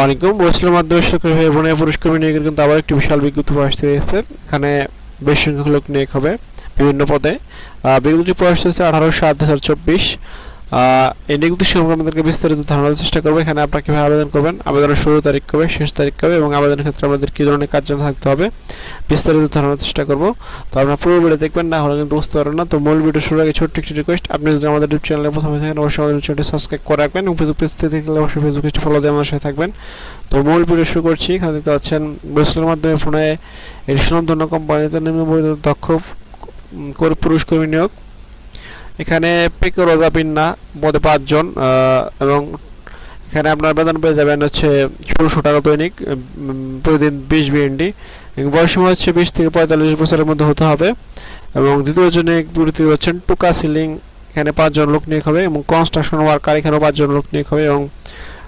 আলাইকুম। বৈশাখের মাধ্যমে সরকারি ভাই বোনের পুরুষ কর্মী নিয়োগের কিন্তু আবার একটি বিশাল বিজ্ঞপ্তি প্রকাশিত হয়েছে। এখানে বেশ সংখ্যক লোক নিয়োগ হবে বিভিন্ন পদে। বিজ্ঞপ্তি প্রকাশিত হয়েছে 18/7/2024। এই নিয়োগটি সম্পর্কে আমাদেরকে বিস্তারিত ধারণা দেওয়ার চেষ্টা করবো। এখানে আপনারা কিভাবে আবেদন করবেন, আবেদনের শুরু তারিখ কবে, শেষ তারিখ কবে এবং আবেদনের ক্ষেত্রে আমাদের কী ধরনের কাজ জানা থাকতে হবে বিস্তারিত ধারণার চেষ্টা করবো। তো আপনারা পুরো ভিডিও দেখবেন, না হলে কিন্তু বুঝতে পারবেন না। তো মূল ভিডিও শুরুর আগে ছোট্ট একটি রিকোয়েস্ট, আপনি যদি আমাদের ইউটিউব চ্যানেলে প্রথমে থাকেন অবশ্যই আমাদের চ্যানেলটি সাবস্ক্রাইব করে রাখবেন এবং ফেসবুক পেজ থেকে দেখলে অবশ্যই ফেসবুক পেজটি ফলো দিয়ে আমার সাথে থাকবেন। তো মূল ভিডিও শুরু করছি। এখানে দেখতে পাচ্ছেন বৈশাখের মাধ্যমে ফোনে এর সুনামধন্য কোম্পানিতে নিম্নবর্ণিত দক্ষ পুরুষ কর্মী নিয়োগ। এখানে পেকো রোজা পিন্না পদে 5 জন এবং এখানে আপনার বেতন পেয়ে যাবেন হচ্ছে 1600 টাকা দৈনিক, প্রতিদিন 20 বিএনডি। বয়সসীমা হচ্ছে 20 থেকে 45 বছরের মধ্যে হতে হবে। এবং দ্বিতীয় জনে বৃত্তি হচ্ছেন টুকা সিলিং, এখানে 5 জন লোক নিয়োগ হবে এবং কনস্ট্রাকশন ওয়ার্কার এখানেও 5 জন লোক নিয়োগ হবে এবং